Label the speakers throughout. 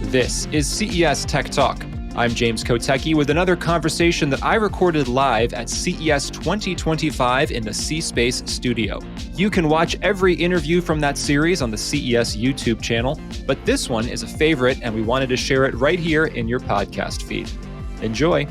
Speaker 1: This is CES Tech Talk. I'm James Kotecki with another conversation that I recorded live at CES 2025 in the C Space Studio. You can watch every interview from that series on the CES YouTube channel, but this one is a favorite and we wanted to share it right here in your podcast feed. Enjoy.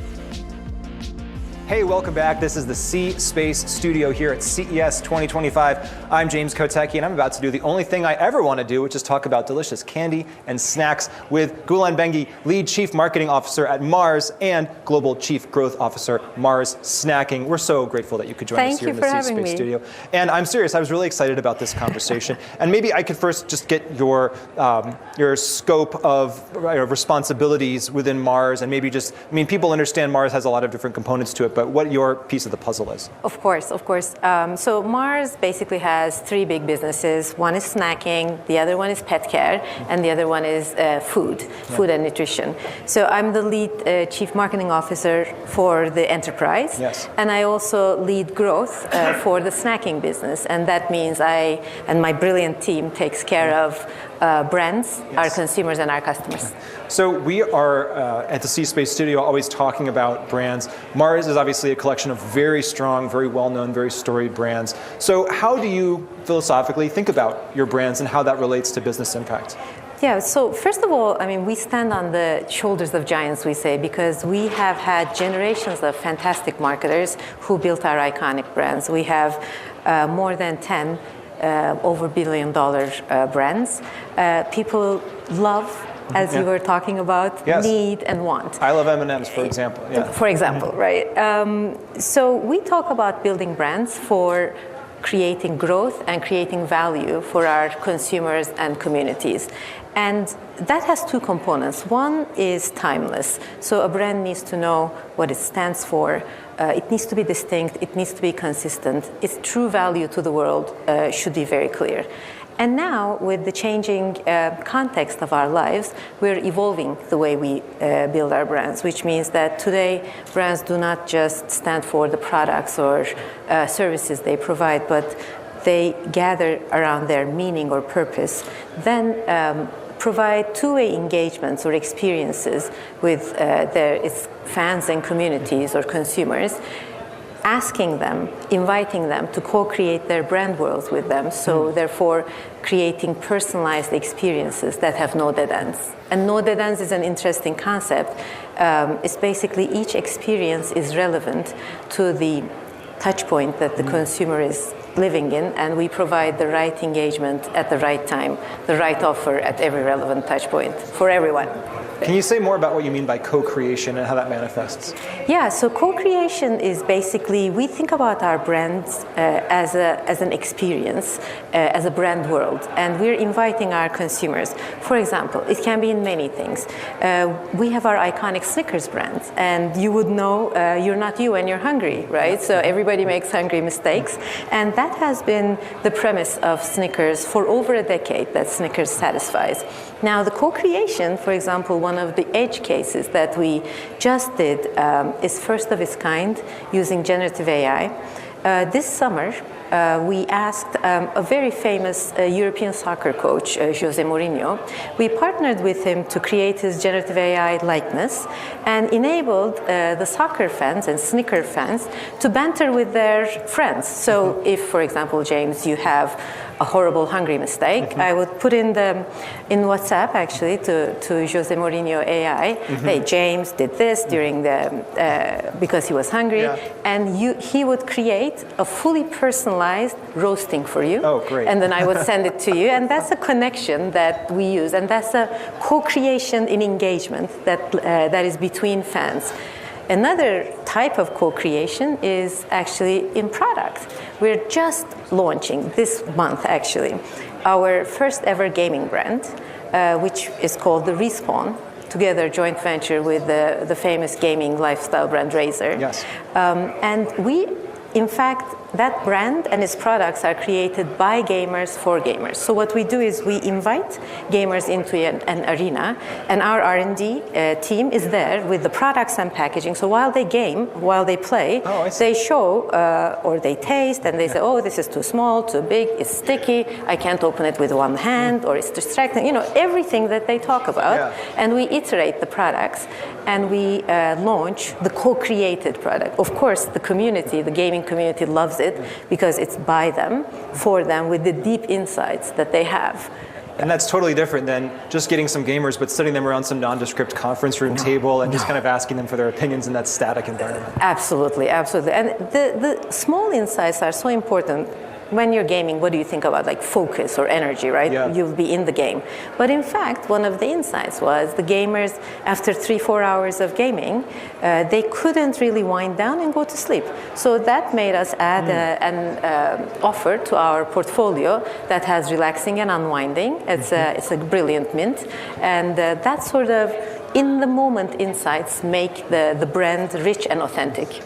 Speaker 1: Hey, welcome back. This is the C Space Studio here at CES 2025. I'm James Kotecki, and I'm about to do the only thing I ever want to do, which is talk about delicious candy and snacks with Gülen Bengi, Lead Chief Marketing Officer at Mars and Global Chief Growth Officer, Mars Snacking. We're so grateful that you could join us here in the C Space Studio. And I'm serious, I was really excited about this conversation. And maybe I could first just get your scope of responsibilities within Mars, and maybe just, people understand Mars has a lot of different components to it, but what your piece of the puzzle is.
Speaker 2: Of course. So Mars basically has three big businesses. One is snacking, the other one is pet care, and the other one is food and nutrition. So I'm the lead chief marketing officer for the enterprise.
Speaker 1: Yes.
Speaker 2: And I also lead growth for the snacking business. And that means I and my brilliant team takes care of brands, our consumers, and our customers.
Speaker 1: So we are at the C Space Studio always talking about brands. Mars is obviously a collection of very strong, very well-known, very storied brands. So how do you philosophically think about your brands and how that relates to business impact?
Speaker 2: Yeah, so first of all, we stand on the shoulders of giants, we say, because we have had generations of fantastic marketers who built our iconic brands. We have more than 10 over $1 billion brands. People love, as you were talking about, need and want.
Speaker 1: I love M&M's, for example.
Speaker 2: For example, right. So we talk about building brands for creating growth and creating value for our consumers and communities. And that has two components. One is timeless. So a brand needs to know what it stands for. It needs to be distinct. It needs to be consistent. Its true value to the world should be very clear. And now, with the changing context of our lives, we're evolving the way we build our brands, which means that today, brands do not just stand for the products or services they provide, but they gather around their meaning or purpose, then provide two-way engagements or experiences with its fans and communities or consumers, asking them, inviting them to co-create their brand worlds with them, so therefore creating personalized experiences that have no dead ends. And no dead ends is an interesting concept. It's basically each experience is relevant to the touch point that the consumer is living in, and we provide the right engagement at the right time, the right offer at every relevant touch point for everyone.
Speaker 1: Can you say more about what you mean by co-creation and how that manifests?
Speaker 2: Yeah, so co-creation is basically, we think about our brands as an experience, as a brand world, and we're inviting our consumers. For example, it can be in many things. We have our iconic Snickers brand, and you would know you're not you when you're hungry, right? So everybody makes hungry mistakes, and that has been the premise of Snickers for over a decade, that Snickers satisfies. Now, the co-creation, for example, one of the edge cases that we just did is first of its kind using generative AI. This summer, we asked a very famous European soccer coach, Jose Mourinho. We partnered with him to create his generative AI likeness and enabled the soccer fans and Snicker fans to banter with their friends. So if, for example, James, you have a horrible hungry mistake, I would put in WhatsApp actually to Jose Mourinho AI, hey, James did this during because he was hungry, and he would create a fully personalized roasting for you.
Speaker 1: Oh, great.
Speaker 2: And then I would send it to you, and that's a connection that we use, and that's a co-creation in engagement that is between fans. Another type of co-creation is actually in product. We're just launching this month, actually, our first ever gaming brand, which is called the Respawn, together joint venture with the famous gaming lifestyle brand Razer.
Speaker 1: Yes.
Speaker 2: And we, in fact, that brand and its products are created by gamers for gamers. So what we do is we invite gamers into an arena, and our R&D team is there with the products and packaging. So while they game, while they play, they show or they taste, and they say, oh, this is too small, too big, it's sticky, I can't open it with one hand, or it's distracting, everything that they talk about. And we iterate the products, and we launch the co-created product. Of course, the community, the gaming community loves it because it's by them, for them, with the deep insights that they have.
Speaker 1: And that's totally different than just getting some gamers, but sitting them around some nondescript conference room table and just kind of asking them for their opinions in that static environment.
Speaker 2: Absolutely, absolutely. And the small insights are so important. When you're gaming, what do you think about? Like focus or energy, right?
Speaker 1: Yeah.
Speaker 2: You'll be in the game. But in fact, one of the insights was the gamers, after 3-4 hours of gaming, they couldn't really wind down and go to sleep. So that made us add an offer to our portfolio that has relaxing and unwinding. It's a brilliant mint. And that sort of in-the-moment insights make the brand rich and authentic.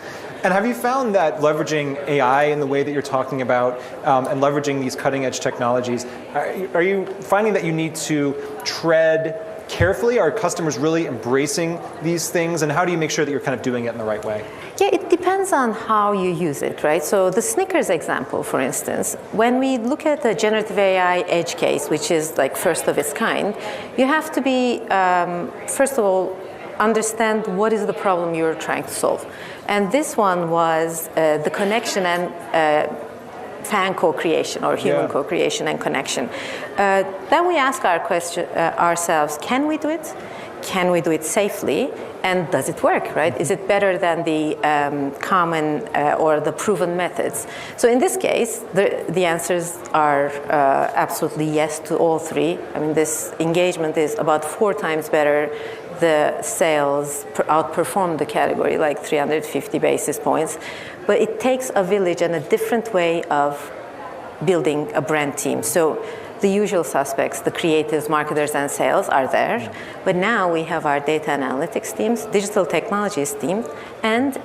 Speaker 1: And have you found that leveraging AI in the way that you're talking about and leveraging these cutting edge technologies, are you finding that you need to tread carefully? Are customers really embracing these things? And how do you make sure that you're kind of doing it in the right way?
Speaker 2: Yeah, it depends on how you use it, right? So the Snickers example, for instance, when we look at the generative AI edge case, which is like first of its kind, you have to be, first of all, understand what is the problem you're trying to solve. And this one was the connection and fan co-creation or human co-creation and connection. Then we ask ourselves, can we do it? Can we do it safely? And does it work, right? Is it better than the common or the proven methods? So in this case, the answers are absolutely yes to all three. I mean, this engagement is about 4 times better. The sales outperform the category, like 350 basis points. But it takes a village and a different way of building a brand team. So the usual suspects, the creatives, marketers, and sales are there. But now we have our data analytics teams, digital technologies team, and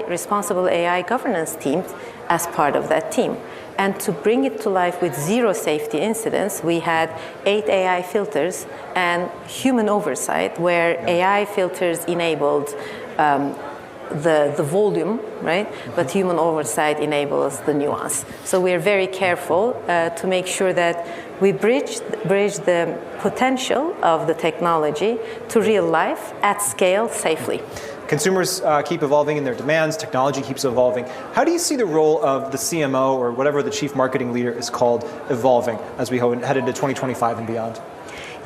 Speaker 2: responsible AI governance team as part of that team. And to bring it to life with 0 safety incidents, we had 8 AI filters and human oversight, where AI filters enabled the volume, right? But human oversight enables the nuance. So we're very careful to make sure that we bridge the potential of the technology to real life at scale safely.
Speaker 1: Consumers keep evolving in their demands, technology keeps evolving. How do you see the role of the CMO or whatever the chief marketing leader is called evolving as we head into 2025 and beyond?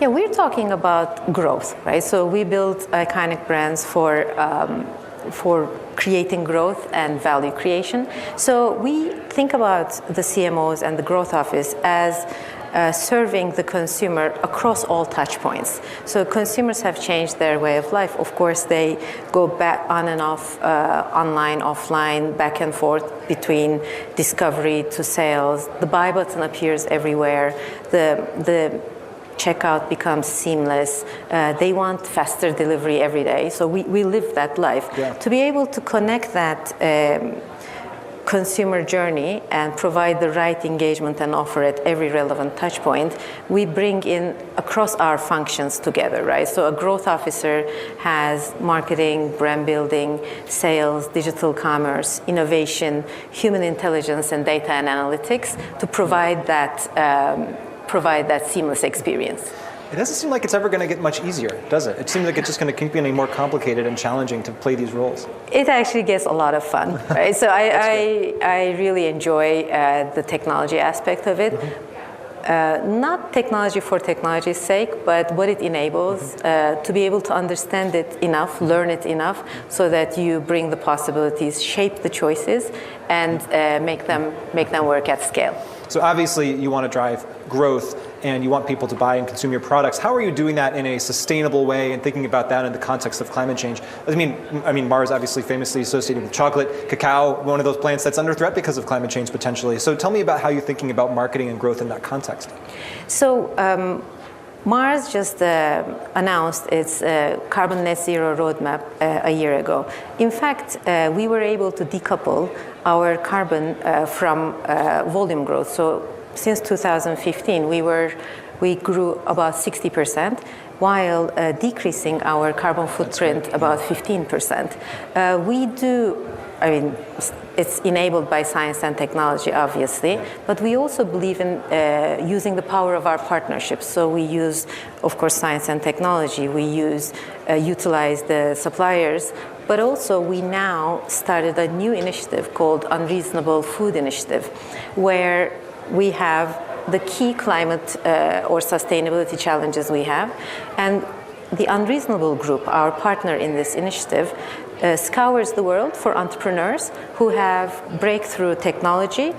Speaker 2: Yeah, we're talking about growth, right? So we build iconic brands for creating growth and value creation. So we think about the CMOs and the growth office as serving the consumer across all touch points. So consumers have changed their way of life. Of course, they go back on and off, online, offline, back and forth between discovery to sales. The buy button appears everywhere. The checkout becomes seamless. They want faster delivery every day. So we live that life. Yeah. To be able to connect that consumer journey and provide the right engagement and offer at every relevant touch point, we bring in across our functions together, right? So a growth officer has marketing, brand building, sales, digital commerce, innovation, human intelligence, and data and analytics to provide that seamless experience.
Speaker 1: It doesn't seem like it's ever going to get much easier, does it? It seems like it's just going to keep getting more complicated and challenging to play these roles.
Speaker 2: It actually gets a lot of fun, right? So I really enjoy the technology aspect of it. Mm-hmm. Not technology for technology's sake, but what it enables, to be able to understand it enough, learn it enough, so that you bring the possibilities, shape the choices, and make them work at scale.
Speaker 1: So obviously you want to drive growth and you want people to buy and consume your products. How are you doing that in a sustainable way and thinking about that in the context of climate change? I mean, Mars obviously famously associated with chocolate, cacao, one of those plants that's under threat because of climate change potentially. So tell me about how you're thinking about marketing and growth in that context.
Speaker 2: So Mars just announced its carbon net zero roadmap a year ago. In fact, we were able to decouple our carbon from volume growth. So since 2015, we grew about 60%, while decreasing our carbon footprint about 15%. It's enabled by science and technology, obviously, but we also believe in using the power of our partnerships. So we use, of course, science and technology. We utilize the suppliers, but also we now started a new initiative called Unreasonable Food Initiative, where we have the key climate or sustainability challenges we have. And the Unreasonable Group, our partner in this initiative, scours the world for entrepreneurs who have breakthrough technology,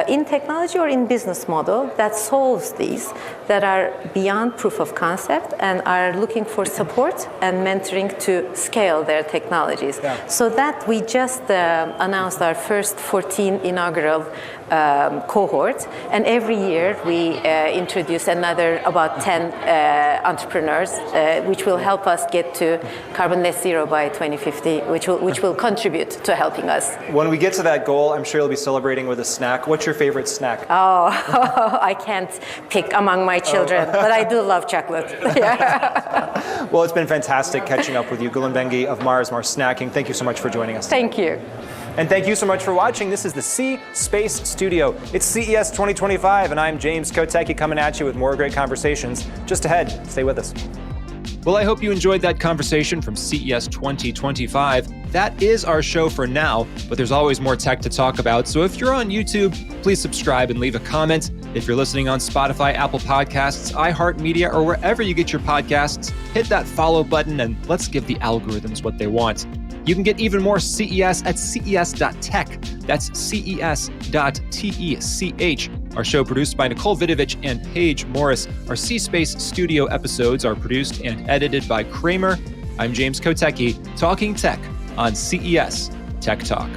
Speaker 2: in technology or in business model that solves these, that are beyond proof of concept and are looking for support and mentoring to scale their technologies. So that we just announced our first 14 inaugural cohort, and every year we introduce another about 10 entrepreneurs, which will help us get to carbon net zero by 2050, which will contribute to helping us.
Speaker 1: When we get to that goal, I'm sure you'll be celebrating with a snack. What's your favorite snack?
Speaker 2: Oh, I can't pick among my children, but I do love chocolate.
Speaker 1: Well, it's been fantastic catching up with you. Gülen Bengi of Mars Snacking. Thank you so much for joining us.
Speaker 2: Thank you.
Speaker 1: And thank you so much for watching. This is the C Space Studio. It's CES 2025, and I'm James Kotecki coming at you with more great conversations. Just ahead, stay with us. Well, I hope you enjoyed that conversation from CES 2025. That is our show for now, but there's always more tech to talk about. So if you're on YouTube, please subscribe and leave a comment. If you're listening on Spotify, Apple Podcasts, iHeartMedia, or wherever you get your podcasts, hit that follow button and let's give the algorithms what they want. You can get even more CES at ces.tech. That's ces.tech. Our show produced by Nicole Vidovich and Paige Morris. Our C Space Studio episodes are produced and edited by Kramer. I'm James Kotecki, talking tech on CES Tech Talk.